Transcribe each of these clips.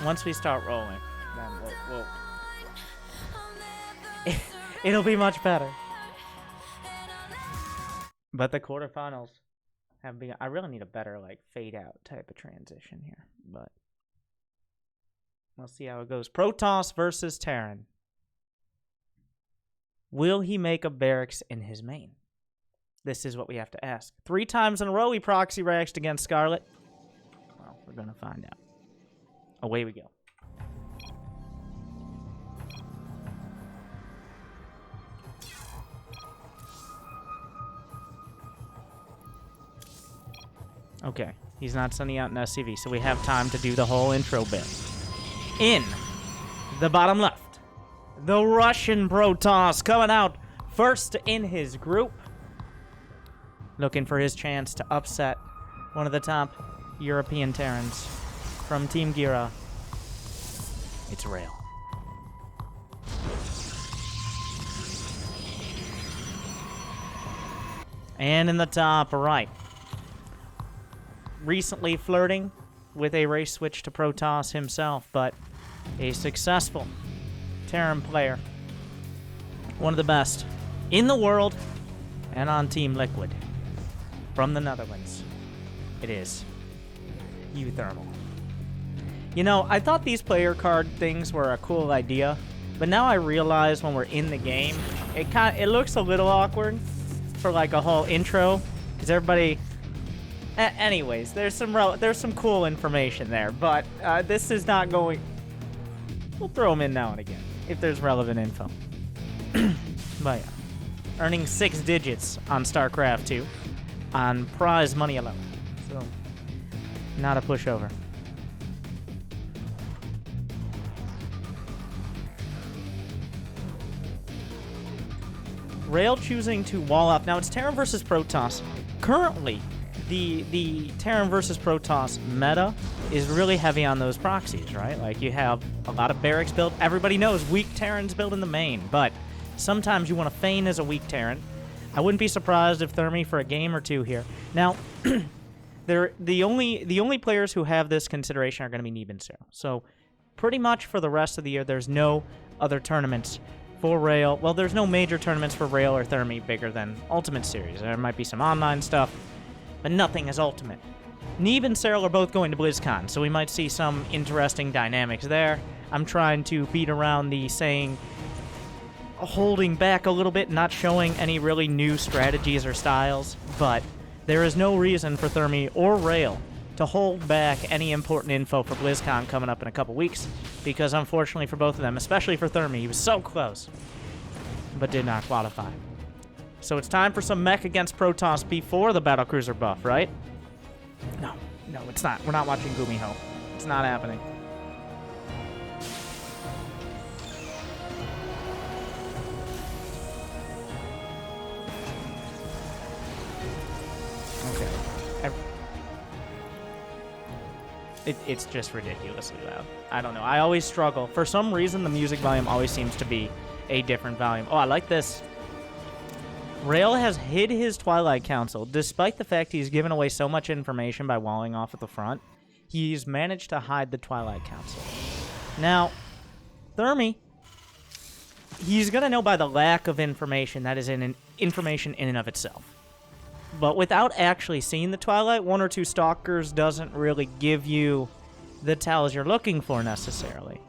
Once we start rolling, then it'll be much better. But the quarterfinals have begun. I really need a better, like, fade-out type of transition here, but we'll see how it goes. Protoss versus Terran. Will he make a barracks in his main? This is what we have to ask. 3 times in a row, he proxy raxed against Scarlet. Well, we're going to find out. Away we go. Okay, he's not sending out an SCV, so we have time to do the whole intro bit. In the bottom left, the Russian Protoss coming out first in his group. Looking for his chance to upset one of the top European Terrans from Team Gira. It's Rail. And in the top right, recently flirting with a race switch to Protoss himself, but a successful Terran player. One of the best in the world and on Team Liquid. From the Netherlands, it is Uthermal. You know, I thought these player card things were a cool idea, but now I realize when we're in the game, it looks a little awkward for like a whole intro, because everybody... anyways, there's some cool information there, but this is not going... We'll throw them in now and again, if there's relevant info. But yeah, earning 6 digits on StarCraft 2 on prize money alone, so not a pushover. Rail choosing to wall up. Now it's Terran versus Protoss. Currently, the Terran versus Protoss meta is really heavy on those proxies, right? Like, you have a lot of barracks built. Everybody knows weak Terrans build in the main, but sometimes you want to feign as a weak Terran. I wouldn't be surprised if Thermi for a game or two here. Now, the only players who have this consideration are going to be Neeb and Zero. So, pretty much for the rest of the year, there's no other tournaments for Rail. Well, there's no major tournaments for Rail or Thermi bigger than Ultimate Series. There might be some online stuff, but nothing is Ultimate. Neeb and Cyril are both going to BlizzCon, so we might see some interesting dynamics there. I'm trying to beat around the saying, holding back a little bit, not showing any really new strategies or styles, but there is no reason for Thermi or Rail to hold back any important info for BlizzCon coming up in a couple weeks, because unfortunately for both of them, especially for Thermi, he was so close, but did not qualify. So it's time for some mech against Protoss before the Battlecruiser buff, right? No, it's not. We're not watching Gumiho. It's not happening. Okay. It's just ridiculously loud. I don't know. I always struggle. For some reason, the music volume always seems to be a different volume. Oh, I like this. Rail has hid his Twilight Council. Despite the fact he's given away so much information by walling off at the front, he's managed to hide the Twilight Council. Now, Thermi, he's going to know by the lack of information that is information in and of itself. But without actually seeing the Twilight, 1 or 2 Stalkers doesn't really give you the tells you're looking for necessarily.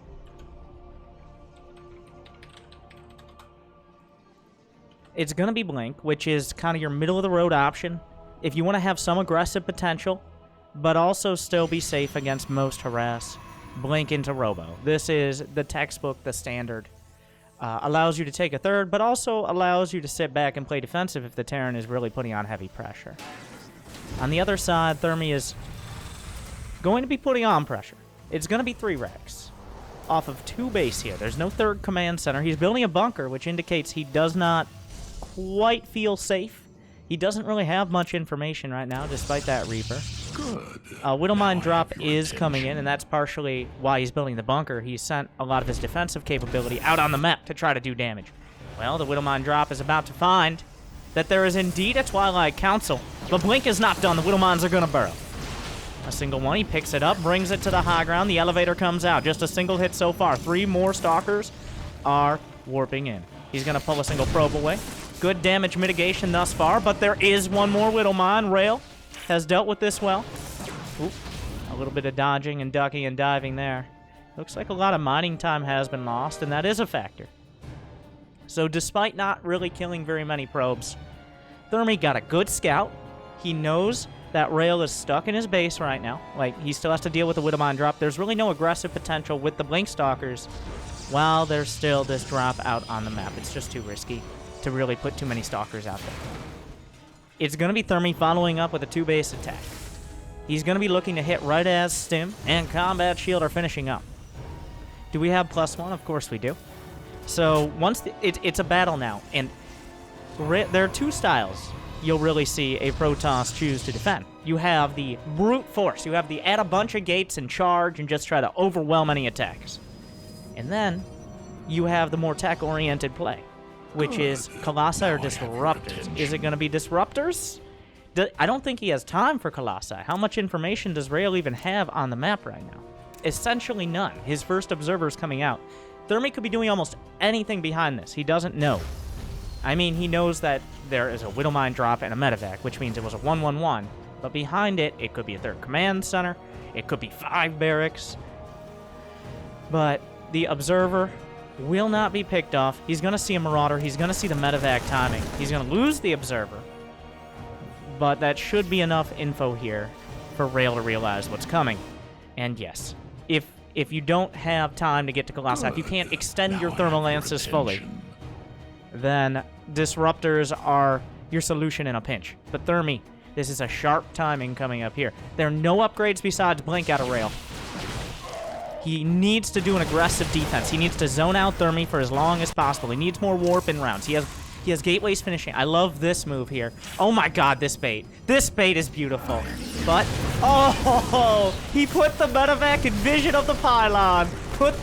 It's going to be Blink, which is kind of your middle-of-the-road option if you want to have some aggressive potential, but also still be safe against most harass. Blink into Robo. This is the textbook, the standard. Allows you to take a third, but also allows you to sit back and play defensive if the Terran is really putting on heavy pressure. On the other side, Thermi is going to be putting on pressure. It's going to be 3 racks off of 2 base here. There's no third command center. He's building a bunker, which indicates he does not quite feel safe. He doesn't really have much information right now, despite that Reaper. Good. Widowmine drop is coming in, and that's partially why he's building the bunker. He sent a lot of his defensive capability out on the map to try to do damage. Well, the Widowmine drop is about to find that there is indeed a Twilight Council. But Blink is not done. The Widowmines are going to burrow. A single one. He picks it up, brings it to the high ground. The elevator comes out. Just a single hit so far. 3 more Stalkers are warping in. He's going to pull a single probe away. Good damage mitigation thus far, but there is one more Widowmine. Rail has dealt with this well. Oop. A little bit of dodging and ducking and diving there. Looks like a lot of mining time has been lost, and that is a factor. So despite not really killing very many probes, Thermi got a good scout. He knows that Rail is stuck in his base right now. Like, he still has to deal with the Widowmine drop. There's really no aggressive potential with the Blink Stalkers while there's still this drop out on the map. It's just too risky to really put too many Stalkers out there. It's going to be Thermi following up with a 2-base attack. He's going to be looking to hit right as Stim and Combat Shield are finishing up. Do we have +1? Of course we do. So once it's a battle now, and there are 2 styles you'll really see a Protoss choose to defend. You have the brute force. You have the add a bunch of gates and charge and just try to overwhelm any attacks. And then you have the more tech-oriented play, which is Colossi or Disruptors. Is it going to be Disruptors? I don't think he has time for Colossi. How much information does Rail even have on the map right now? Essentially none. His first observer's coming out. Thermi could be doing almost anything behind this. He doesn't know. I mean, he knows that there is a Widowmine drop and a medevac, which means it was a 1-1-1. But behind it, it could be a 3rd command center. It could be 5 barracks. But the observer will not be picked off. He's going to see a Marauder. He's going to see the medevac timing. He's going to lose the observer. But that should be enough info here for Rail to realize what's coming. And yes, if you don't have time to get to Colossi, if you can't extend your thermal lances fully, then Disruptors are your solution in a pinch. But Thermi, this is a sharp timing coming up here. There are no upgrades besides Blink out of Rail. He needs to do an aggressive defense. He needs to zone out Thermi for as long as possible. He needs more warp in rounds. He has gateways finishing. I love this move here. Oh my god, this bait. This bait is beautiful. But, oh, he put the medevac in vision of the pylon. Put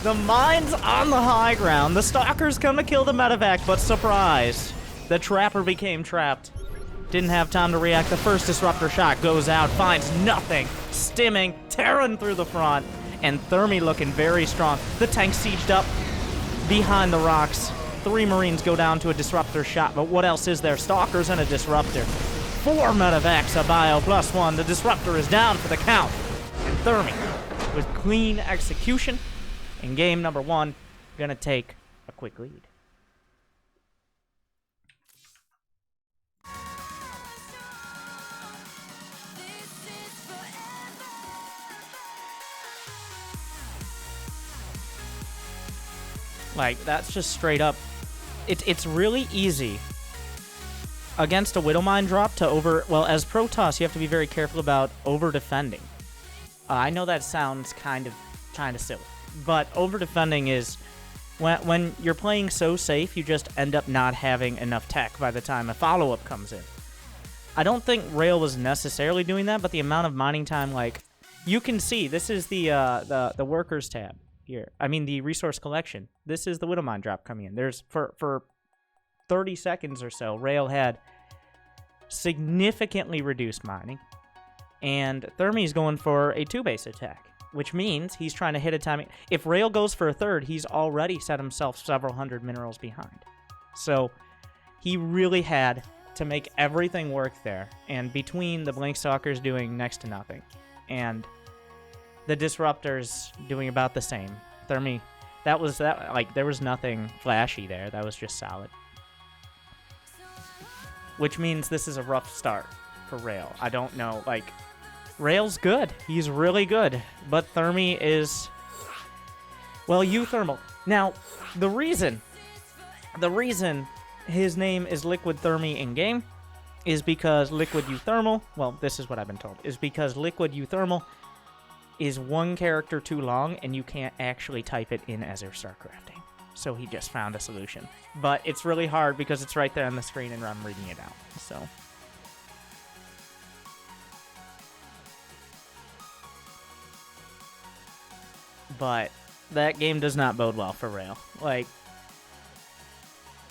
the mines on the high ground. The Stalkers come to kill the medevac, but surprise. The Trapper became trapped. Didn't have time to react. The first Disruptor shot goes out, finds nothing. Stimming, Terran through the front, and Thermi looking very strong. The tank sieged up behind the rocks. 3 Marines go down to a Disruptor shot, but what else is there? Stalkers and a Disruptor. 4 medevacs, a bio +1. The Disruptor is down for the count. And Thermi, with clean execution in game number 1, gonna take a quick lead. Like, that's just straight up. It's really easy against a Widowmine drop to well, as Protoss, you have to be very careful about over-defending. I know that sounds kind of silly, but over-defending is when you're playing so safe, you just end up not having enough tech by the time a follow-up comes in. I don't think Rail was necessarily doing that, but the amount of mining time, like, you can see, this is the workers tab. Here. I mean, the resource collection. This is the Widowmine drop coming in. There's, for 30 seconds or so, Rail had significantly reduced mining, and Thermi's going for a 2-base attack, which means he's trying to hit a timing. If Rail goes for a 3rd, he's already set himself several hundred minerals behind. So he really had to make everything work there, and between the Blink Stalkers doing next to nothing, and the Disruptors doing about the same. Thermi, like, there was nothing flashy there. That was just solid. Which means this is a rough start for Rail. I don't know, like, Rail's good. He's really good. But Thermi is, well, Uthermal. Now, the reason his name is Liquid Thermi in-game is because Liquid Uthermal, well, this is what I've been told, is because Liquid Uthermal is 1 character too long, and you can't actually type it in as you're StarCrafting. So he just found a solution. But it's really hard because it's right there on the screen and I'm reading it out. So but that game does not bode well for Rail. Like,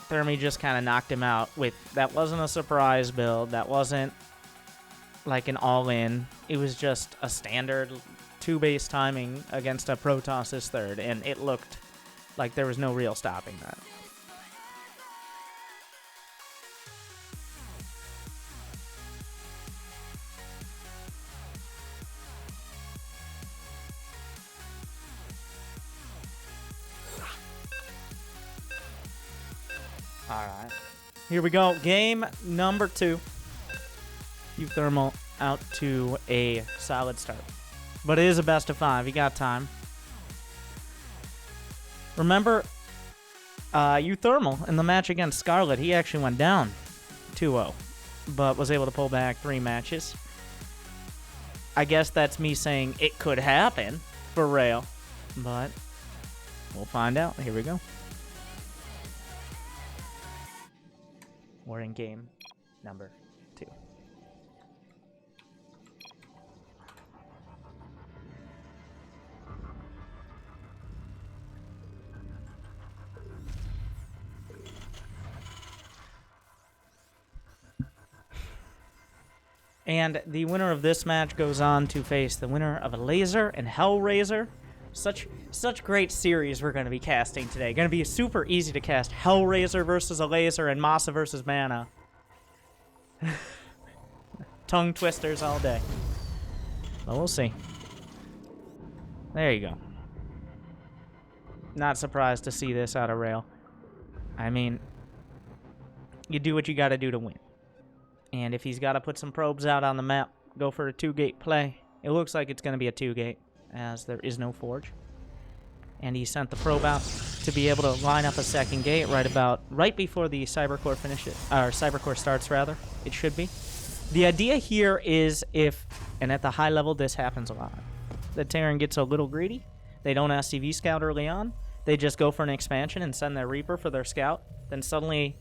Thermi just kind of knocked him out with... That wasn't a surprise build. That wasn't like an all-in. It was just a standard 2-base timing against a Protoss' third, and it looked like there was no real stopping that. Alright. Here we go. Game number 2. Uthermal out to a solid start. But it is a best of 5. You got time. Remember, Uthermal in the match against Scarlet, he actually went down 2-0, but was able to pull back 3 matches. I guess that's me saying it could happen for Rail, but we'll find out. Here we go. We're in game number 2. And the winner of this match goes on to face the winner of a Laser and Hellraiser. Such great series we're going to be casting today. Going to be super easy to cast Hellraiser versus a Laser and Masa versus Mana. Tongue twisters all day. But we'll see. There you go. Not surprised to see this out of Rail. I mean, you do what you got to do to win. And if he's got to put some probes out on the map, go for a 2-gate play. It looks like it's going to be a 2-gate, as there is no forge. And he sent the probe out to be able to line up a second gate right before the Cybercore finishes, or Cybercore starts rather. It should be. The idea here is and at the high level this happens a lot, the Terran gets a little greedy. They don't SCV scout early on. They just go for an expansion and send their Reaper for their scout. Then suddenly,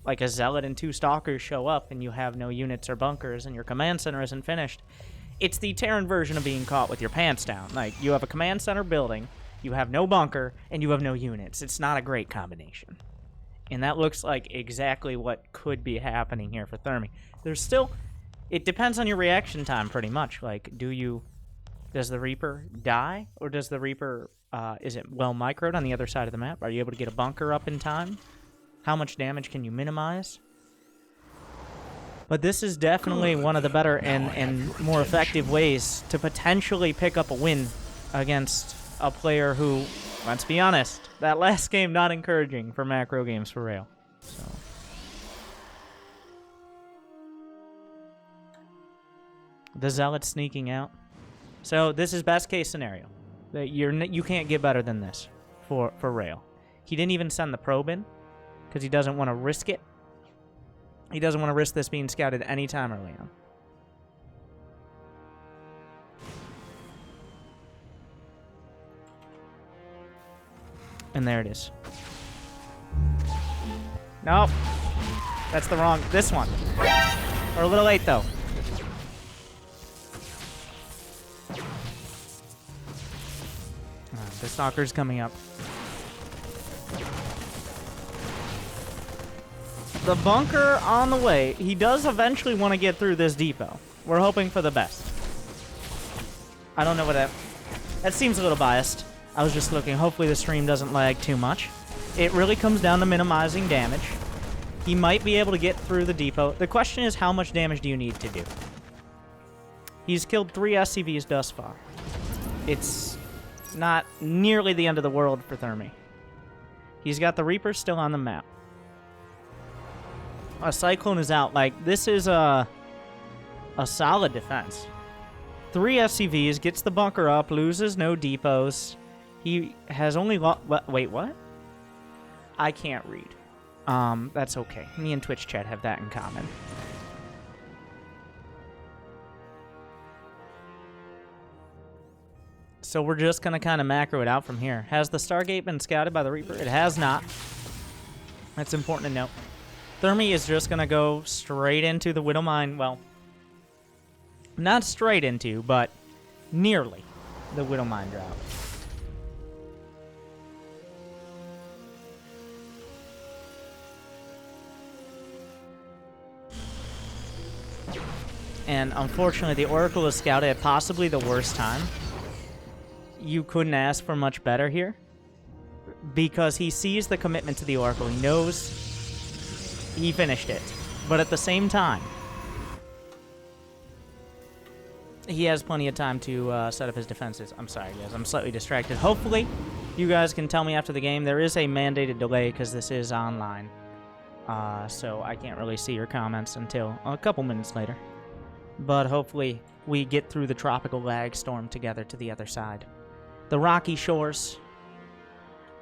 like a Zealot and 2 Stalkers show up and you have no units or bunkers and your command center isn't finished. It's the Terran version of being caught with your pants down. Like, you have a command center building, you have no bunker, and you have no units. It's not a great combination. And that looks like exactly what could be happening here for Thermi. There's still... It depends on your reaction time, pretty much. Like, does the Reaper die? Or does the Reaper... is it well microed on the other side of the map? Are you able to get a bunker up in time? How much damage can you minimize? But this is definitely one of the better and more effective ways to potentially pick up a win against a player who, let's be honest, that last game not encouraging for macro games for Rail. So. The Zealot sneaking out. So this is best case scenario. You can't get better than this for Rail. He didn't even send the probe in because he doesn't want to risk it. He doesn't want to risk this being scouted anytime early on. And there it is. Nope. That's the wrong... This one. We're a little late, though. The Stalker's coming up. The bunker on the way. He does eventually want to get through this depot. We're hoping for the best. I don't know what that... That seems a little biased. I was just looking. Hopefully the stream doesn't lag too much. It really comes down to minimizing damage. He might be able to get through the depot. The question is, how much damage do you need to do? He's killed 3 SCVs thus far. It's not nearly the end of the world for Thermi. He's got the Reaper still on the map. A Cyclone is out. Like, this is a solid defense. 3 SCVs, gets the bunker up, loses no depots. He has only wait, what? I can't read. That's okay. Me and Twitch chat have that in common. So we're just going to kind of macro it out from here. Has the Stargate been scouted by the Reaper? It has not. That's important to note. Thermi is just going to go straight into the Widow Mine. Well, not straight into, but nearly the Widow Mine drought. And unfortunately, the Oracle is scouted at possibly the worst time. You couldn't ask for much better here. Because he sees the commitment to the Oracle. He knows he finished it. But at the same time, he has plenty of time to set up his defenses. I'm sorry, guys. I'm slightly distracted. Hopefully, you guys can tell me after the game. There is a mandated delay because this is online. So I can't really see your comments until a couple minutes later. But hopefully, we get through the tropical lag storm together to the other side. The rocky shores.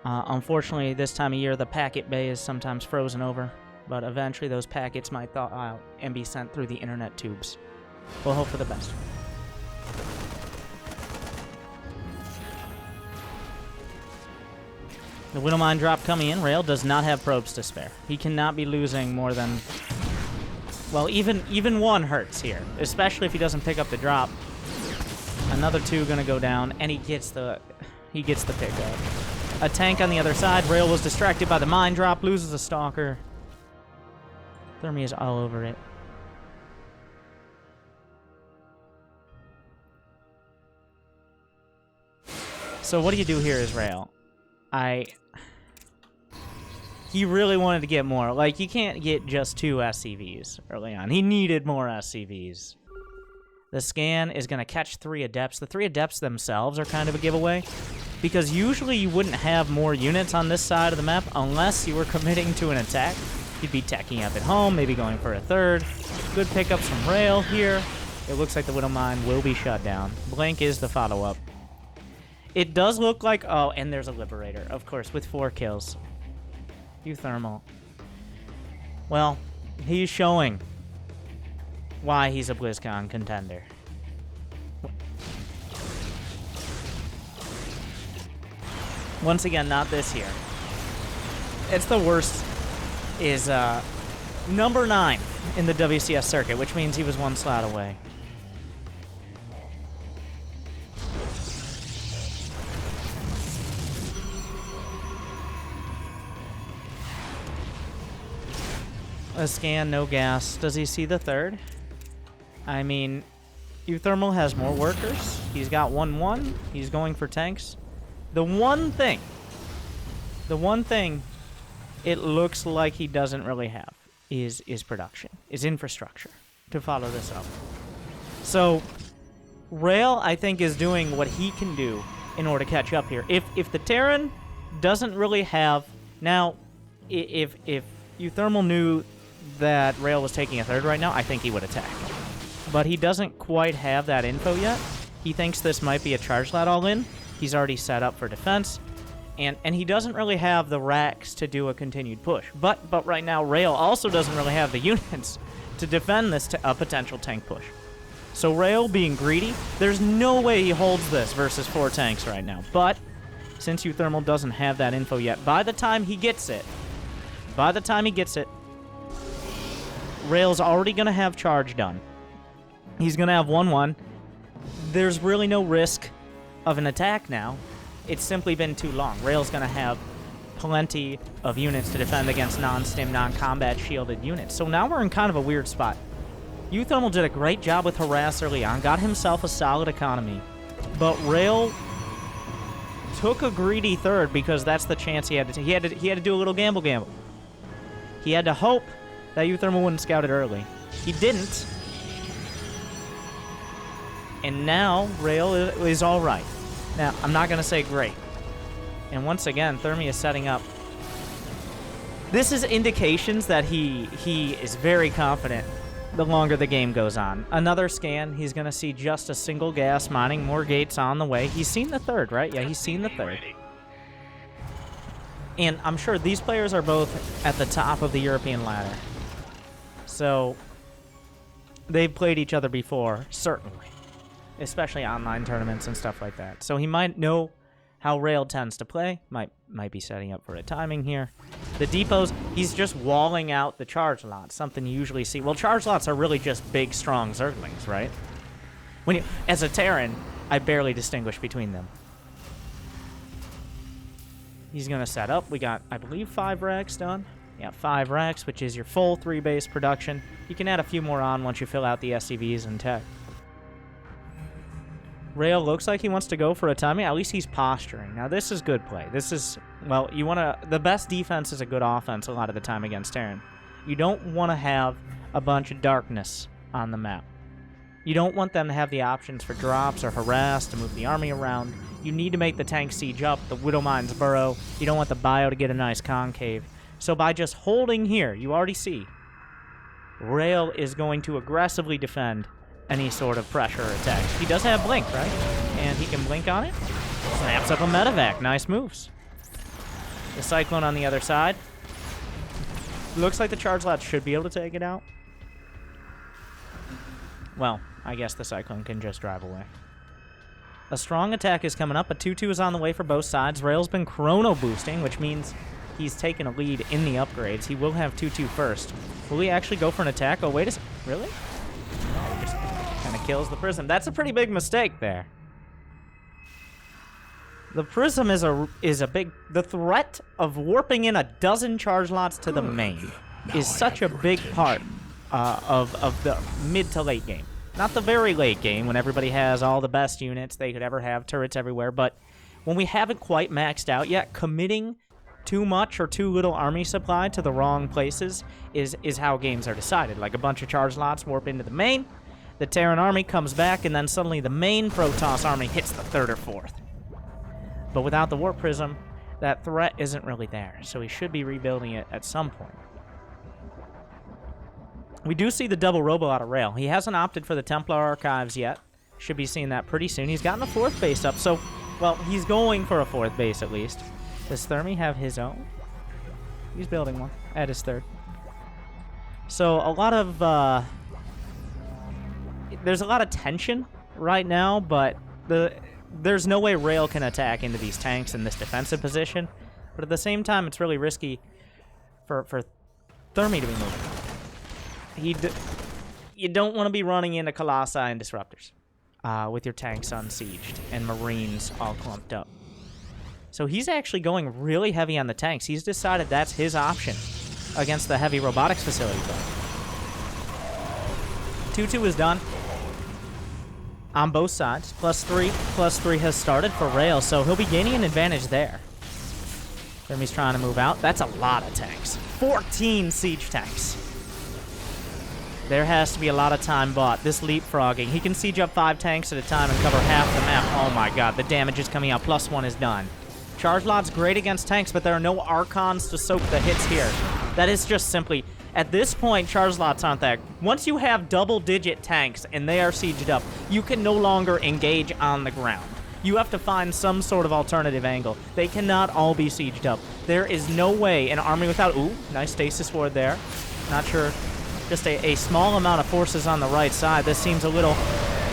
Unfortunately, this time of year, the packet bay is sometimes frozen over. But eventually, those packets might thaw out and be sent through the internet tubes. We'll hope for the best. The Widow Mine drop coming in. Rail does not have probes to spare. He cannot be losing more than... Well, even one hurts here. Especially if he doesn't pick up the drop. Another two gonna go down, and he gets the pickup. A tank on the other side. Rail was distracted by the mine drop. Loses a stalker. Thermi is all over it. So what do you do here, Israel? He really wanted to get more. Like, you can't get just 2 SCVs early on. He needed more SCVs. The scan is going to catch 3 Adepts. The 3 Adepts themselves are kind of a giveaway. Because usually you wouldn't have more units on this side of the map unless you were committing to an attack. You'd be teching up at home, maybe going for a third. Good pickups from Rail here. It looks like the Widow Mine will be shut down. Blink is the follow-up. It does look like... Oh, and there's a Liberator, of course, with 4 kills. Uthermal. Well, he's showing why he's a BlizzCon contender. Once again, not this year. It's the worst. Is number 9 in the WCS circuit, which means he was 1 slot away. A scan, no gas. Does he see the third? I mean, Uthermal has more workers. He's got 1-1. He's going for tanks. The one thing it looks like he doesn't really have is production, is infrastructure to follow this up. So, Rail, I think, is doing what he can do in order to catch up here. If the Terran doesn't really have... Now, if Uthermal knew that Rail was taking a third right now, I think he would attack. But he doesn't quite have that info yet. He thinks this might be a charge lat all-in. He's already set up for defense. And he doesn't really have the racks to do a continued push. But right now, Rail also doesn't really have the units to defend this a potential tank push. So Rail being greedy, there's no way he holds this versus 4 tanks right now. But since Uthermal doesn't have that info yet, by the time he gets it, Rail's already going to have charge done. He's going to have 1-1. There's really no risk of an attack now. It's simply been too long. Rail's going to have plenty of units to defend against non-stim, non-combat shielded units. So now we're in kind of a weird spot. Uthermal did a great job with harass early on, got himself a solid economy. But Rail took a greedy third because that's the chance he had to take. He had to do a little gamble. He had to hope that Uthermal wouldn't scout it early. He didn't. And now Rail is all right. Now, I'm not going to say great. And once again, Thermi is setting up. This is indications that he is very confident the longer the game goes on. Another scan, he's going to see just a single gas mining, more gates on the way. He's seen the third, right? Yeah, he's seen the third. And I'm sure these players are both at the top of the European ladder. So, they've played each other before, certainly. Especially online tournaments and stuff like that. So he might know how Rail tends to play. Might be setting up for a timing here. The depots, he's just walling out the charge lots, something you usually see. Well, charge lots are really just big, strong Zerglings, right? As a Terran, I barely distinguish between them. He's going to set up. We got, I believe, 5 racks done. You got 5 racks, which is your full 3 base production. You can add a few more on once you fill out the SCVs and tech. Rail looks like he wants to go for a timing. At least he's posturing. Now, this is good play. This is, well, you want to... The best defense is a good offense a lot of the time against Terran. You don't want to have a bunch of darkness on the map. You don't want them to have the options for drops or harass to move the army around. You need to make the tank siege up, the Widow Mines burrow. You don't want the bio to get a nice concave. So by just holding here, you already see, Rail is going to aggressively defend any sort of pressure or attack. He does have blink, right? And he can blink on it. Snaps up a medevac. Nice moves. The Cyclone on the other side. Looks like the charge lot should be able to take it out. Well, I guess the Cyclone can just drive away. A strong attack is coming up. A 2-2 is on the way for both sides. Rail's been chrono boosting, which means he's taken a lead in the upgrades. He will have 2-2 first. Will he actually go for an attack? Oh, wait a second. Really? No, he just kind of kills the Prism. That's a pretty big mistake there. The Prism is a big... The threat of warping in a dozen charge lots to the main is such a big part of the mid to late game. Not the very late game when everybody has all the best units they could ever have, turrets everywhere, but when we haven't quite maxed out yet, committing too much or too little army supply to the wrong places is how games are decided. Like a bunch of charge lots warp into the main, the Terran army comes back, and then suddenly the main Protoss army hits the 3rd or 4th. But without the Warp Prism, that threat isn't really there, so he should be rebuilding it at some point. We do see the double robo out of Rail. He hasn't opted for the Templar Archives yet. Should be seeing that pretty soon. He's gotten a 4th base up, so, well, he's going for a 4th base at least. Does Thermi have his own? He's building one at his 3rd. So a lot of, there's a lot of tension right now, but there's no way Rail can attack into these tanks in this defensive position. But at the same time, it's really risky for Thermi to be moving. You don't want to be running into Colossi and Disruptors with your tanks unsieged and Marines all clumped up. So he's actually going really heavy on the tanks. He's decided that's his option against the heavy robotics facility. 2-2 is done on both sides. +3 has started for Rail, so he'll be gaining an advantage there. Thermi's trying to move out. That's a lot of tanks. 14 siege tanks. There has to be a lot of time bought. This leapfrogging. He can siege up 5 tanks at a time and cover half the map. Oh my god, the damage is coming out. +1 is done. Charge Lot's great against tanks, but there are no Archons to soak the hits here. That is just simply... At this point, Charge Lots aren't that... Once you have double-digit tanks and they are sieged up, you can no longer engage on the ground. You have to find some sort of alternative angle. They cannot all be sieged up. There is no way an army without... Ooh, nice stasis ward there. Not sure... Just a small amount of forces on the right side. This seems a little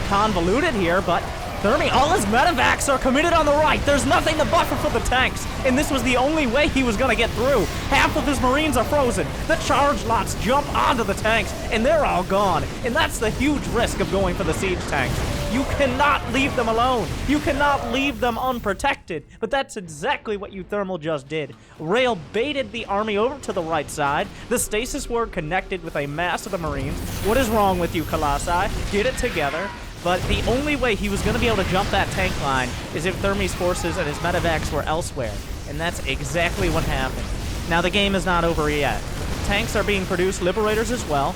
convoluted here, but Thermi, all his medevacs are committed on the right. There's nothing to buffer for the tanks, and this was the only way he was going to get through. Half of his Marines are frozen. The charge lots jump onto the tanks, and they're all gone. And that's the huge risk of going for the siege tanks. You cannot leave them alone. You cannot leave them unprotected. But that's exactly what Uthermal just did. Rail baited the army over to the right side. The stasis ward connected with a mass of the Marines. What is wrong with you, Colossi? Get it together. But the only way he was going to be able to jump that tank line is if Thermi's forces and his medevacs were elsewhere. And that's exactly what happened. Now the game is not over yet. Tanks are being produced, Liberators as well.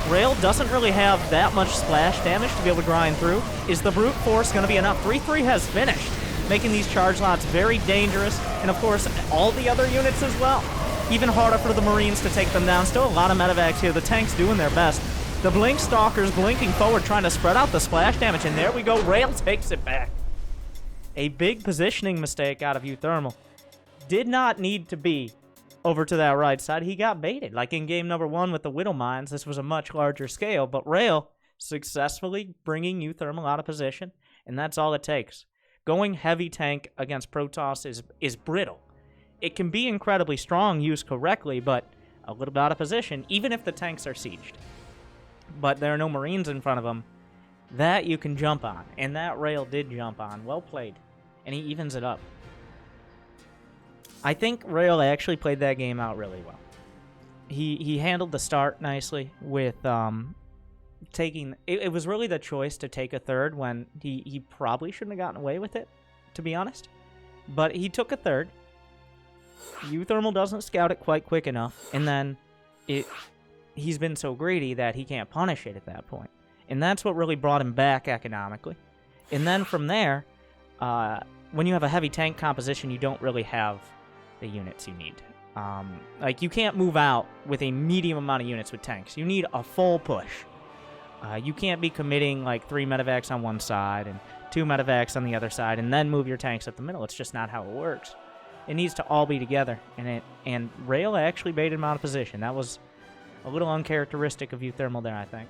Rail doesn't really have that much splash damage to be able to grind through. Is the brute force going to be enough? 3-3 has finished, making these charge lots very dangerous, and of course, all the other units as well. Even harder for the Marines to take them down. Still a lot of medevacs here. The tanks doing their best. The Blink Stalkers blinking forward, trying to spread out the splash damage, and there we go. Rail takes it back. A big positioning mistake out of Uthermal. Did not need to be over to that right side. He got baited. Like in game number 1 with the Widow Mines, this was a much larger scale, but Rail successfully bringing Uthermal out of position, and that's all it takes. Going heavy tank against Protoss is brittle. It can be incredibly strong used correctly, but a little bit out of position, even if the tanks are sieged. But there are no Marines in front of them. That you can jump on, and that Rail did jump on. Well played. And he evens it up. I think Rail actually played that game out really well. he handled the start nicely with taking... It was really the choice to take a third when he probably shouldn't have gotten away with it, to be honest. But he took a third. Uthermal doesn't scout it quite quick enough, and then he's been so greedy that he can't punish it at that point. And that's what really brought him back economically. And then from there, when you have a heavy tank composition, you don't really have the units you need. Like, you can't move out with a medium amount of units with tanks. You need a full push. You can't be committing, like, 3 medevacs on one side and 2 medevacs on the other side and then move your tanks up the middle. It's just not how it works. It needs to all be together. And Rail actually baited him out of position. That was a little uncharacteristic of Uthermal there, I think.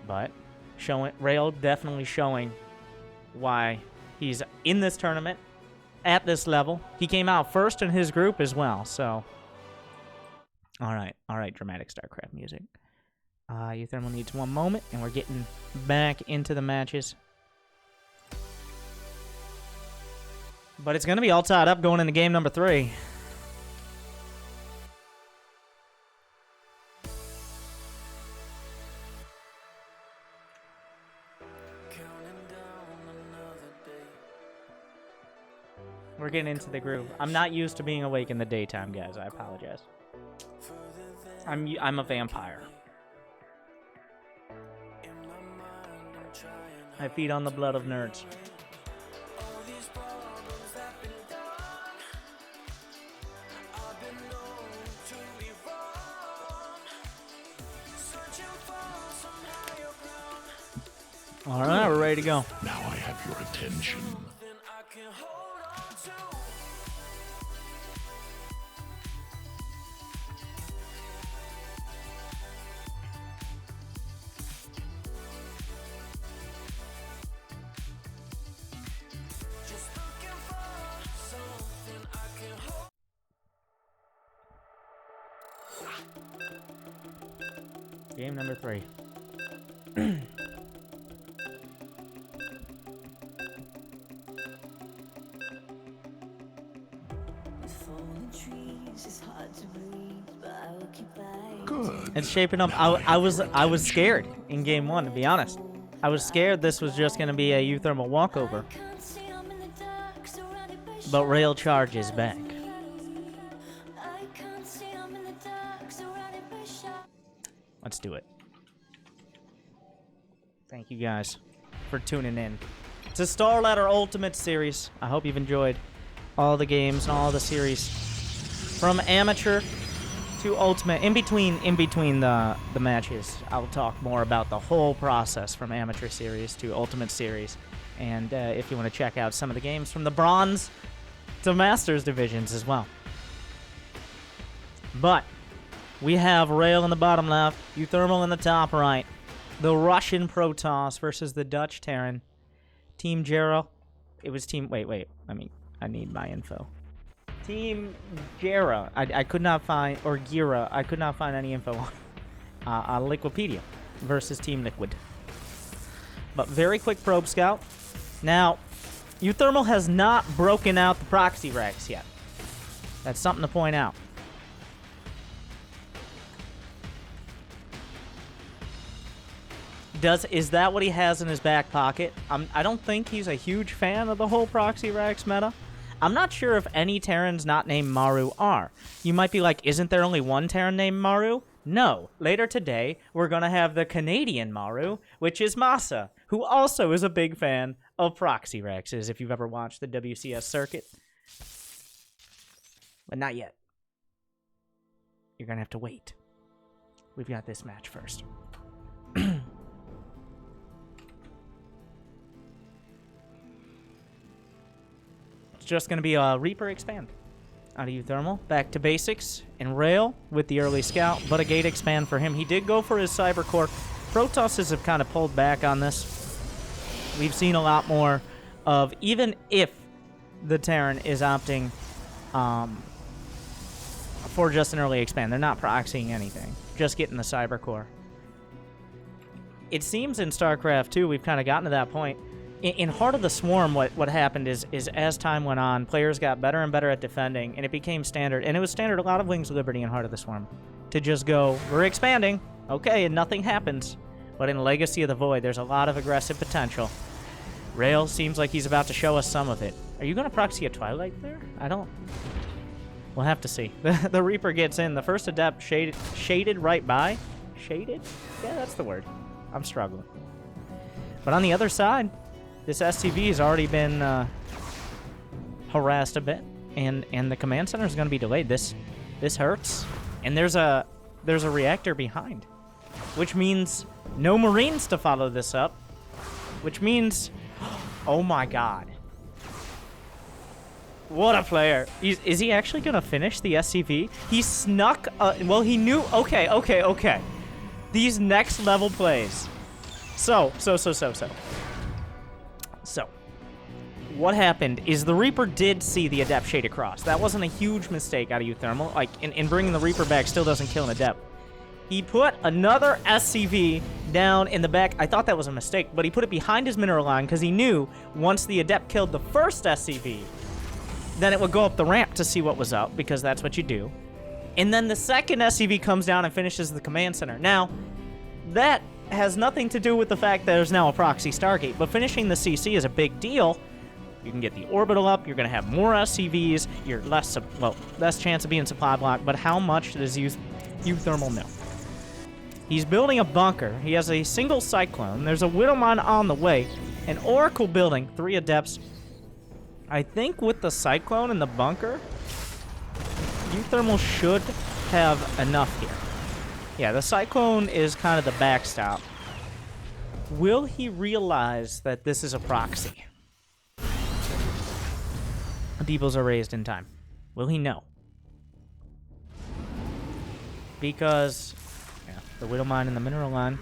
But Rail definitely showing why he's in this tournament at this level. He came out first in his group as well, so... All right, dramatic StarCraft music. Uthermal needs one moment, and we're getting back into the matches. But it's going to be all tied up going into game number 3. We're getting into the groove. I'm not used to being awake in the daytime, guys. I apologize. I'm a vampire. I feed on the blood of nerds. All right, we're ready to go. Now I have your attention. Game number 3. Good. It's shaping up. I was scared in game 1, to be honest. I was scared this was just going to be a Uthermal walkover. But Rail charges back. Let's do it. Thank you guys for tuning in. It's a Starladder Ultimate Series. I hope you've enjoyed all the games and all the series from amateur to ultimate. In between the matches, I'll talk more about the whole process from amateur series to ultimate series. And if you want to check out some of the games from the bronze to masters divisions as well. But we have Rail in the bottom left, Uthermal in the top right, the Russian Protoss versus the Dutch Terran. Team Jera. It was team... Wait. I need my info. Team Jera. I could not find... Or Gira. I could not find any info on Liquipedia versus Team Liquid. But very quick probe scout. Now, Uthermal has not broken out the proxy racks yet. That's something to point out. Is that what he has in his back pocket? I don't think he's a huge fan of the whole proxy racks meta. I'm not sure if any Terrans not named Maru are. You might be like, isn't there only one Terran named Maru? No. Later today, we're going to have the Canadian Maru, which is Masa, who also is a big fan of proxy racks, if you've ever watched the WCS circuit. But not yet. You're going to have to wait. We've got this match first. Just going to be a Reaper expand out of Uthermal. Back to basics and Rail with the early scout, but a gate expand for him. He did go for his cyber core. Protosses have kind of pulled back on this. We've seen a lot more of, even if the Terran is opting for just an early expand, they're not proxying anything, just getting the cyber core. It seems in StarCraft 2 we've kind of gotten to that point. in Heart of the Swarm, what happened is as time went on, players got better and better at defending, and it became standard. And it was standard a lot of Wings of Liberty in Heart of the Swarm to just go, we're expanding, okay, and nothing happens. But in Legacy of the Void, there's a lot of aggressive potential. Rail seems like he's about to show us some of it. Are you going to proxy a Twilight there? I don't... We'll have to see. The Reaper gets in. The first Adept shaded right by. Shaded? Yeah, that's the word. I'm struggling. But on the other side, this SCV has already been harassed a bit, and the command center is going to be delayed. This hurts, and there's a reactor behind, which means no Marines to follow this up, which means, oh my God. What a player. Is he actually going to finish the SCV? He snuck... well, he knew... Okay. These next level plays. So. What happened is the Reaper did see the Adept shade across. That wasn't a huge mistake out of Uthermal. Like, in bringing the Reaper back still doesn't kill an Adept. He put another SCV down in the back. I thought that was a mistake, but he put it behind his mineral line because he knew once the Adept killed the first SCV, then it would go up the ramp to see what was up, because that's what you do. And then the second SCV comes down and finishes the command center. Now, that has nothing to do with the fact that there's now a proxy Stargate, but finishing the CC is a big deal. You can get the orbital up, you're going to have more SCVs, you're less chance of being supply blocked, but how much does Uthermal know? He's building a bunker. He has a single Cyclone. There's a Widowmine on the way. An Oracle building, 3 Adepts. I think with the Cyclone and the bunker, Uthermal should have enough here. Yeah, the Cyclone is kind of the backstop. Will he realize that this is a proxy? Depots are raised in time. Will he know? Because, yeah, the Widowmine and the Mineral Line.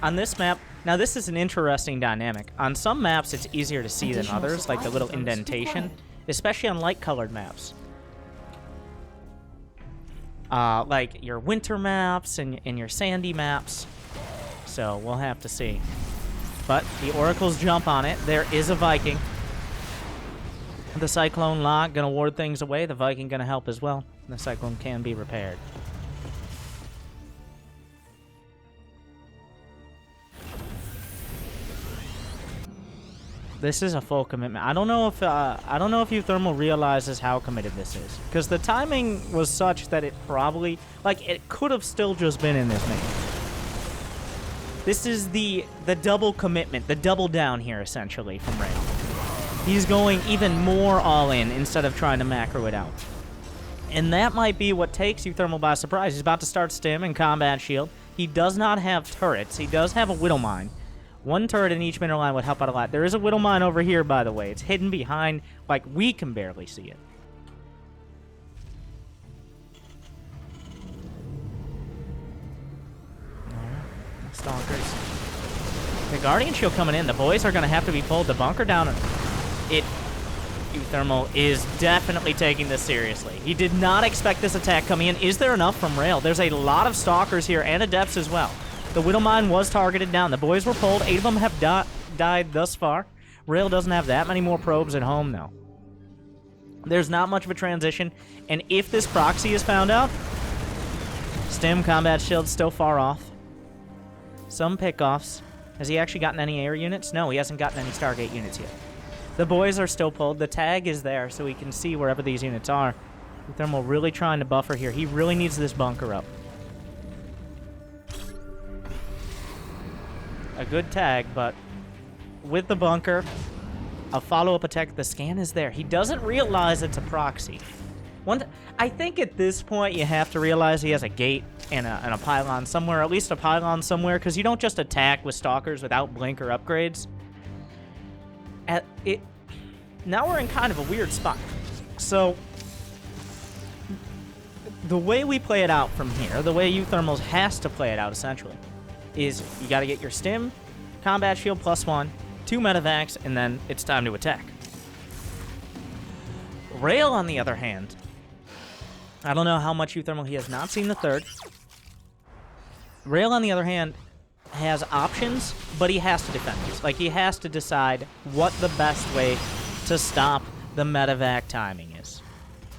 On this map, now this is an interesting dynamic. On some maps, it's easier to see than others, like the little indentation, especially on light-colored maps. Like your winter maps and your sandy maps. So we'll have to see. But the Oracles jump on it. There is a Viking. The Cyclone lock gonna ward things away. The Viking gonna help as well. The Cyclone can be repaired. This is a full commitment. I don't know if Uthermal realizes how committed this is, because the timing was such that it probably, like, it could have still just been in this main. This is the double commitment, the double down here essentially from Rail. He's going even more all in instead of trying to macro it out, and that might be what takes Uthermal by surprise. He's about to start stim and combat shield. He does not have turrets. He does have a Widowmine. 1 turret in each mineral line would help out a lot. There is a Widowmine over here, by the way. It's hidden behind, like, we can barely see it. Stalkers. The Guardian Shield coming in. The boys are going to have to be pulled. The bunker down. Uthermal is definitely taking this seriously. He did not expect this attack coming in. Is there enough from Rail? There's a lot of Stalkers here and Adepts as well. The Widowmine was targeted down. The boys were pulled. 8 of them have died thus far. Rail doesn't have that many more probes at home, though. There's not much of a transition. And if this proxy is found out, Stim Combat Shield's still far off. Some pickoffs. Has he actually gotten any air units? No, he hasn't gotten any Stargate units yet. The boys are still pulled. The tag is there, so we can see wherever these units are. Uthermal really trying to buffer here. He really needs this bunker up. A good tag, but with the bunker, a follow-up attack. The scan is there. He doesn't realize it's a proxy. I think at this point you have to realize he has a gate and a pylon somewhere, at least a pylon somewhere, because you don't just attack with Stalkers without blink or upgrades. Now we're in kind of a weird spot. So the way we play it out from here, the way Uthermal has to play it out essentially, is you got to get your Stim, Combat Shield +1, 2 Medivacs, and then it's time to attack. Rail, on the other hand, I don't know how much Uthermal he has not seen the 3rd. Rail, on the other hand, has options, but he has to defend these. Like, he has to decide what the best way to stop the medevac timing is.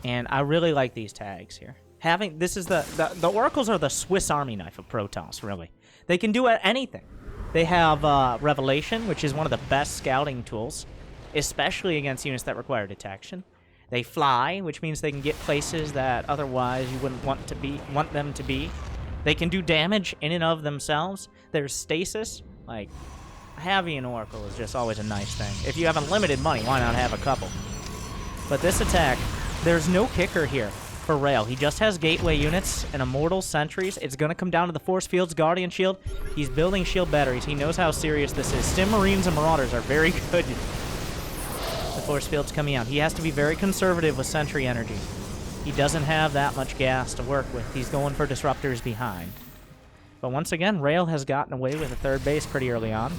And I really like these tags here. This is the Oracles are the Swiss Army knife of Protoss, really. They can do anything. They have Revelation, which is one of the best scouting tools, especially against units that require detection. They fly, which means they can get places that otherwise you wouldn't want them to be. They can do damage in and of themselves. There's stasis. Like, having an Oracle is just always a nice thing. If you have unlimited money, why not have a couple? But this attack, there's no kicker here for Rail. He just has gateway units and immortal sentries. It's going to come down to the force fields, Guardian Shield. He's building shield batteries. He knows how serious this is. Stim Marines and Marauders are very good. The force field's coming out. He has to be very conservative with sentry energy. He doesn't have that much gas to work with. He's going for disruptors behind. But once again, Rail has gotten away with a third base pretty early on.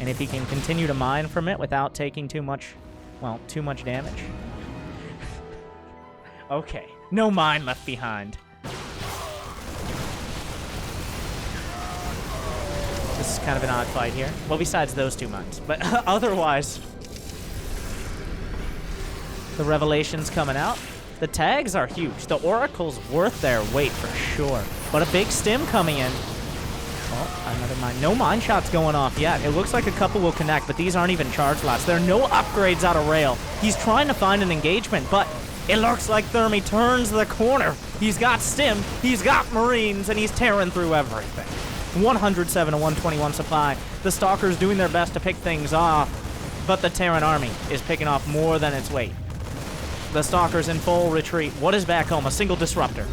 And if he can continue to mine from it without taking too much damage. Okay, no mine left behind. This is kind of an odd fight here. Well, besides those two mines. But otherwise, the Revelation's coming out. The tags are huge. The Oracle's worth their weight for sure. But a big stim coming in. Oh, another mine. No mine shots going off yet. It looks like a couple will connect, but these aren't even charge lots. There are no upgrades out of Rail. He's trying to find an engagement, but it looks like Thermi turns the corner. He's got stim, he's got Marines, and he's tearing through everything. 107 to 121 supply. The Stalkers doing their best to pick things off, but the Terran army is picking off more than its weight. The Stalkers in full retreat. What is back home? A single disruptor.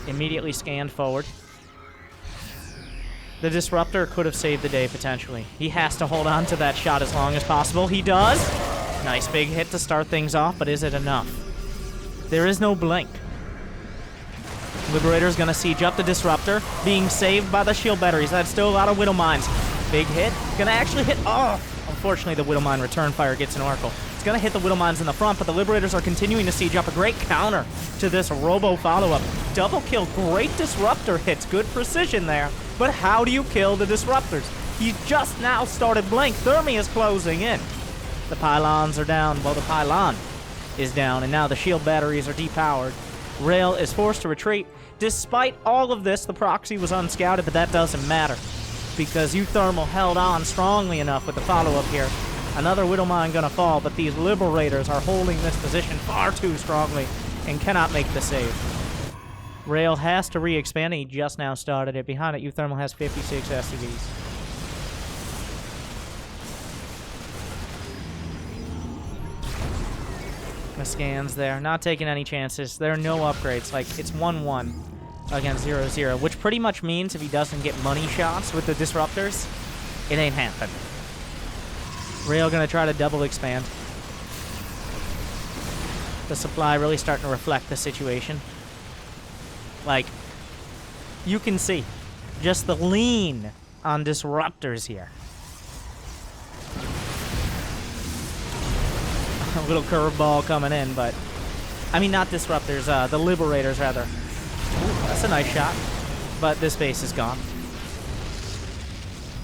Immediately scanned forward. The disruptor could have saved the day, potentially. He has to hold on to that shot as long as possible. He does. Nice big hit to start things off, but is it enough? There is no blink. Liberator's gonna siege up the disruptor, being saved by the shield batteries. That's still a lot of Widow Mines. Big hit. Gonna actually hit. Oh! Unfortunately, the Widow Mine return fire gets an Oracle. It's gonna hit the Widow Mines in the front, but the Liberators are continuing to siege up. A great counter to this Robo follow-up. Double kill. Great disruptor hits. Good precision there. But how do you kill the disruptors? He just now started blink. Thermi is closing in. The pylons are down. Well, the pylon is down, and now the shield batteries are depowered. Rail is forced to retreat. Despite all of this, the proxy was unscouted, but that doesn't matter because Uthermal held on strongly enough with the follow-up here. Another Widow Mine gonna fall, but these Liberators are holding this position far too strongly and cannot make the save. Rail has to re-expand, and he just now started it. Behind it, Uthermal has 56 SCVs. The scans there, not taking any chances. There are no upgrades. Like, it's 1-1 against 0-0, which pretty much means if he doesn't get money shots with the disruptors, it ain't happening. Rail gonna try to double expand. The supply really starting to reflect the situation. Like, you can see just the lean on disruptors here. A little curveball coming in, but I mean, not disruptors, the Liberators rather. Ooh, that's a nice shot, but this base is gone.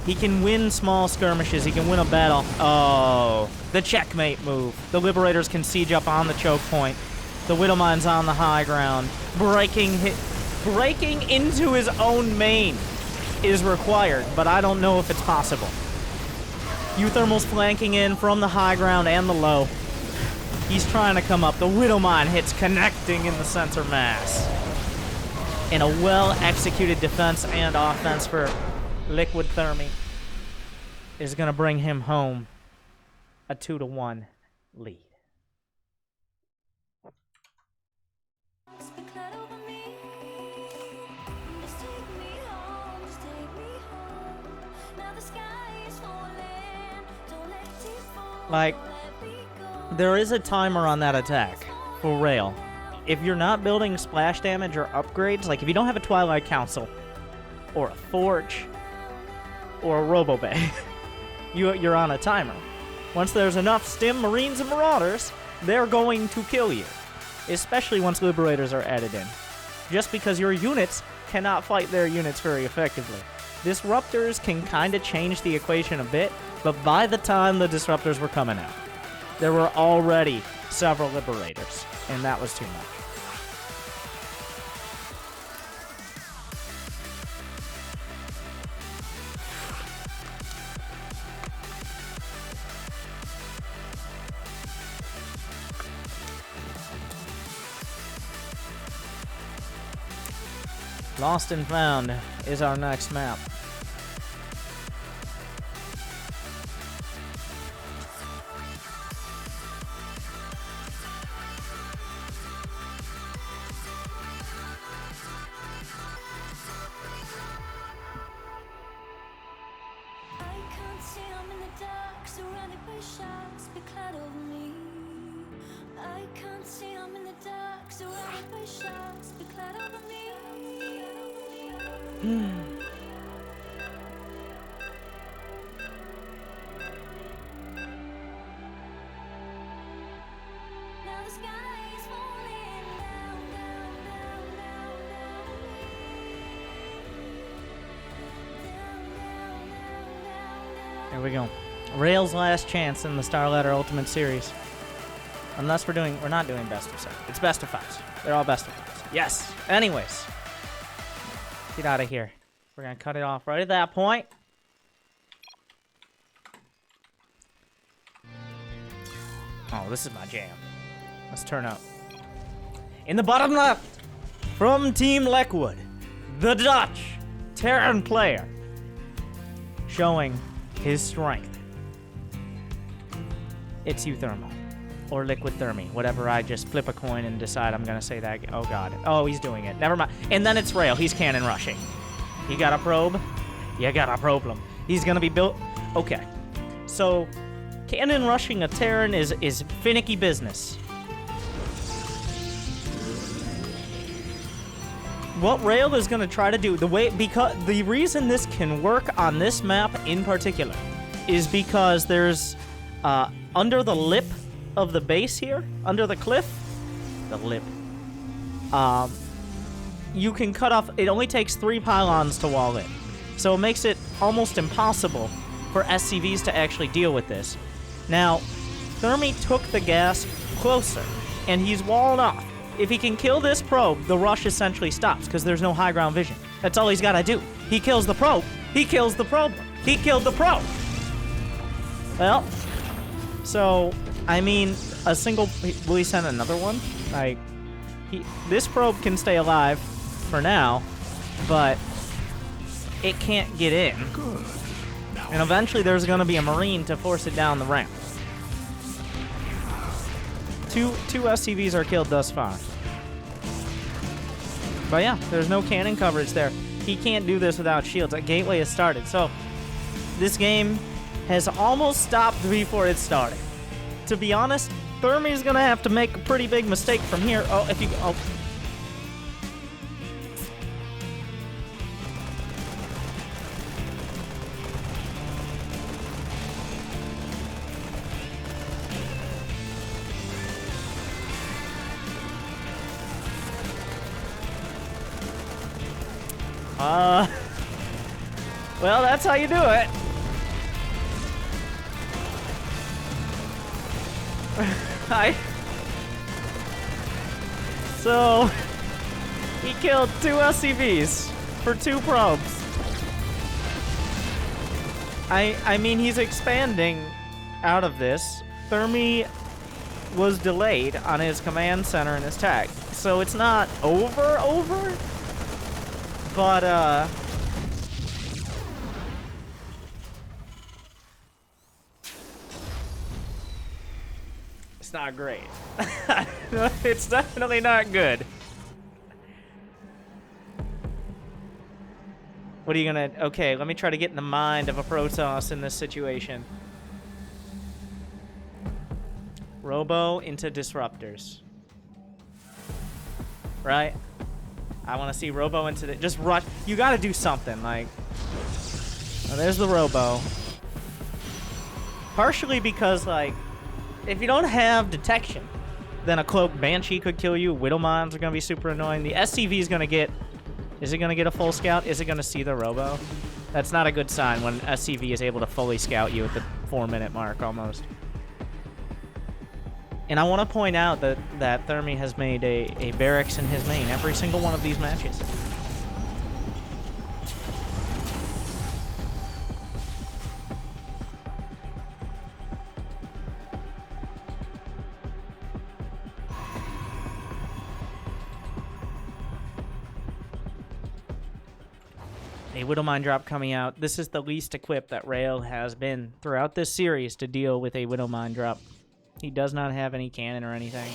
He can win small skirmishes. He can win a battle. Oh, the checkmate move. The Liberators can siege up on the choke point. The Widow Mine's on the high ground. Breaking into his own main is required, but I don't know if it's possible. Uthermal's flanking in from the high ground and the low. He's trying to come up. The Widow Mine hits, connecting in the center mass. And a well-executed defense and offense for Liquid Thermi is going to bring him home a 2-1 lead. Like, there is a timer on that attack for Rail. If you're not building splash damage or upgrades, like if you don't have a Twilight Council or a Forge or a Robo Bay, you're on a timer. Once there's enough Stim, Marines, and Marauders, they're going to kill you. Especially once Liberators are added in. Just because your units cannot fight their units very effectively. Disruptors can kind of change the equation a bit, but by the time the disruptors were coming out, there were already several liberators, and that was too much. Lost and Found is our next map. There we go. Rail's last chance in the Starladder Ultimate Series. Unless we're not doing best of 7. It's best of 5s. They're all best of 5s. Yes. Anyways. Get out of here. We're going to cut it off right at that point. Oh, this is my jam. Let's turn up. In the bottom left, from Team Leckwood, the Dutch Terran player, showing his strength. It's Uthermal. Or Liquid Thermi. Whatever, I just flip a coin and decide I'm going to say that. Oh, God. Oh, he's doing it. Never mind. And then it's Rail. He's cannon rushing. You got a probe? You got a problem. He's going to be built... Okay. So, cannon rushing a Terran is finicky business. What Rail is going to try to do, because the reason this can work on this map in particular is because there's under the lip of the base here, under the cliff, the lip, you can cut off. It only takes 3 pylons to wall in, so it makes it almost impossible for SCVs to actually deal with this. Now, Thermi took the gas closer, and he's walled off. If he can kill this probe, the rush essentially stops, because there's no high ground vision. That's all he's got to do. He kills the probe. He kills the probe. He killed the probe. Well, so, I mean, a single... Will he send another one? Like, this probe can stay alive for now, but it can't get in. Good. And eventually there's going to be a Marine to force it down the ramp. Two SCVs are killed thus far. But yeah, there's no cannon coverage there. He can't do this without shields. A gateway has started. So this game has almost stopped before it started. To be honest, Thermi's going to have to make a pretty big mistake from here. Oh, if you... Oh. Well, that's how you do it. So, he killed 2 SCVs for 2 probes. I mean, he's expanding out of this. Thermi was delayed on his command center and his tag. So it's not over, but, it's not great. It's definitely not good. What are you gonna... Okay, let me try to get in the mind of a Protoss in this situation. Robo into disruptors. Right? I want to see Robo into the... Just rush. You gotta do something, like... Oh, there's the Robo. Partially because, like... If you don't have detection, then a Cloaked Banshee could kill you. Widow Mines are going to be super annoying. The SCV is going to get Is it going to get a full scout? Is it going to see the robo? That's not a good sign when SCV is able to fully scout you at the 4-minute mark almost. And I want to point out that Thermi has made a barracks in his main every single one of these matches. A Widowmine drop coming out. This is the least equipped that Rail has been throughout this series to deal with a Widowmine drop. He does not have any cannon or anything.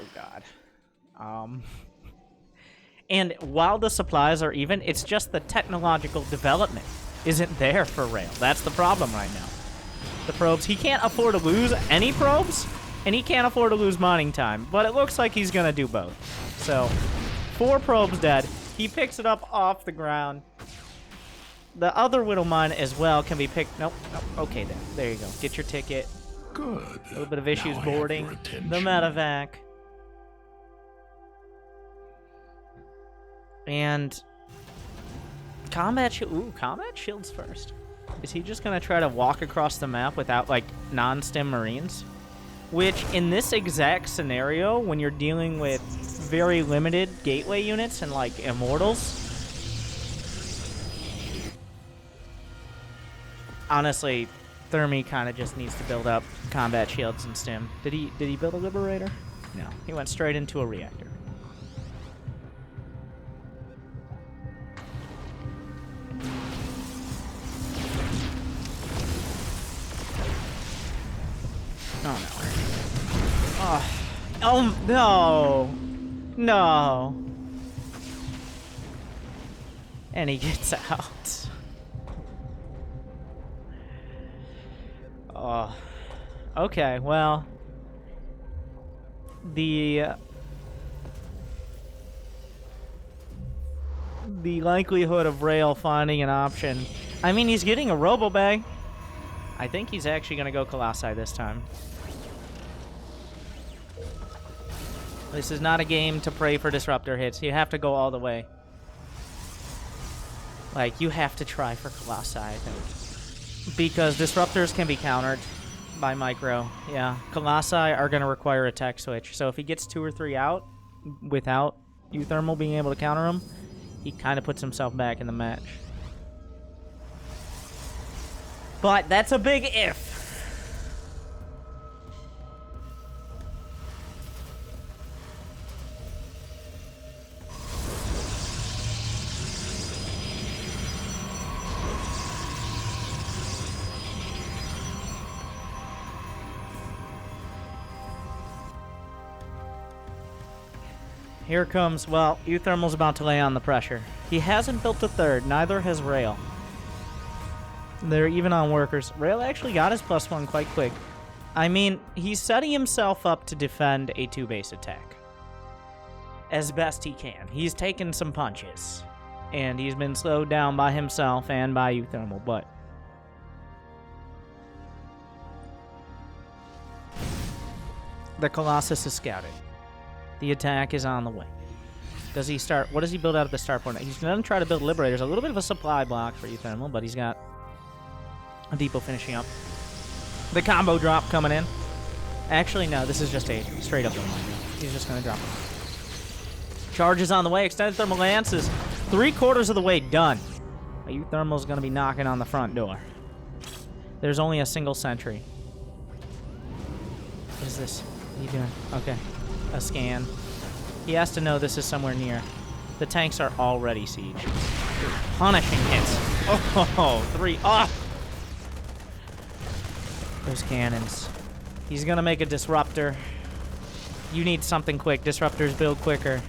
Oh, God. And while the supplies are even, it's just the technological development isn't there for Rail. That's the problem right now. The probes, he can't afford to lose any probes, and he can't afford to lose mining time. But it looks like he's going to do both. So, 4 probes dead. He picks it up off the ground. The other Widowmine as well can be picked. Nope. Okay, then. There you go. Get your ticket. Good. A little bit of issues Now boarding. The medevac. And combat shield. Ooh, combat shields first. Is he just going to try to walk across the map without, like, non-stim marines? Which, in this exact scenario, when you're dealing with very limited gateway units and, like, immortals, honestly, Thermi kind of just needs to build up combat shields and stim. Did he build a Liberator? No. He went straight into a reactor. Oh, no. Oh, no. No. And he gets out. Oh. Okay, well. The likelihood of Rail finding an option. I mean, he's getting a Robo-Bag. I think he's actually going to go Colossi this time. This is not a game to pray for disruptor hits. You have to go all the way. Like, you have to try for Colossi, I think. Because disruptors can be countered by micro. Yeah, Colossi are going to require a tech switch. So if he gets 2 or 3 out without Uthermal being able to counter him, he kind of puts himself back in the match. But that's a big if. Here comes, well, Uthermal's about to lay on the pressure. He hasn't built a third, neither has Rail. They're even on workers. Rail actually got his +1 quite quick. I mean, he's setting himself up to defend a 2-base attack as best he can. He's taken some punches, and he's been slowed down by himself and by Uthermal, but the Colossus is scouted. The attack is on the way. Does he start? What does he build out at the start point? He's going to try to build Liberators. A little bit of a supply block for Uthermal, but he's got a depot finishing up. The combo drop coming in. Actually, no, this is just a straight up reminder. He's just going to drop it. Charges on the way. Extended Thermal Lance is 3/4 of the way done. Uthermal's going to be knocking on the front door. There's only a single sentry. What is this? What are you doing? Okay. A scan. He has to know this is somewhere near. The tanks are already siege. Punishing hits. Oh, 3. Oh! Those cannons. He's going to make a disruptor. You need something quick. Disruptors build quicker.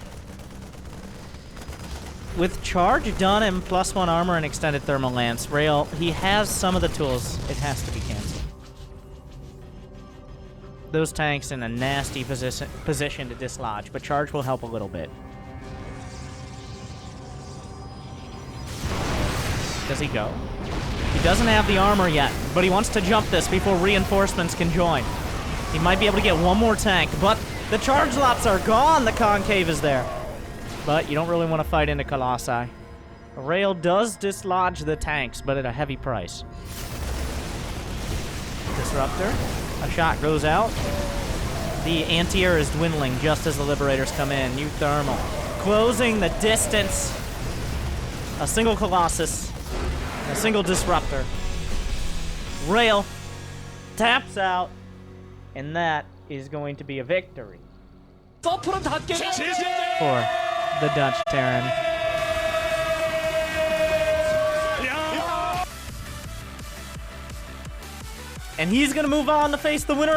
With charge done and +1 armor and extended thermal lance, Rail, he has some of the tools. It has to be canceled. Those tanks in a nasty position to dislodge, but charge will help a little bit. Does he go? He doesn't have the armor yet, but he wants to jump this before reinforcements can join. He might be able to get one more tank, but the charge lots are gone. The concave is there. but you don't really want to fight into Colossi. A rail does dislodge the tanks, but at a heavy price. Disruptor. A shot goes out. The anti-air is dwindling just as the Liberators come in. Uthermal. Closing the distance. A single Colossus. A single Disruptor. Rail taps out. And that is going to be a victory for the Dutch Terran. And he's going to move on to face the winner of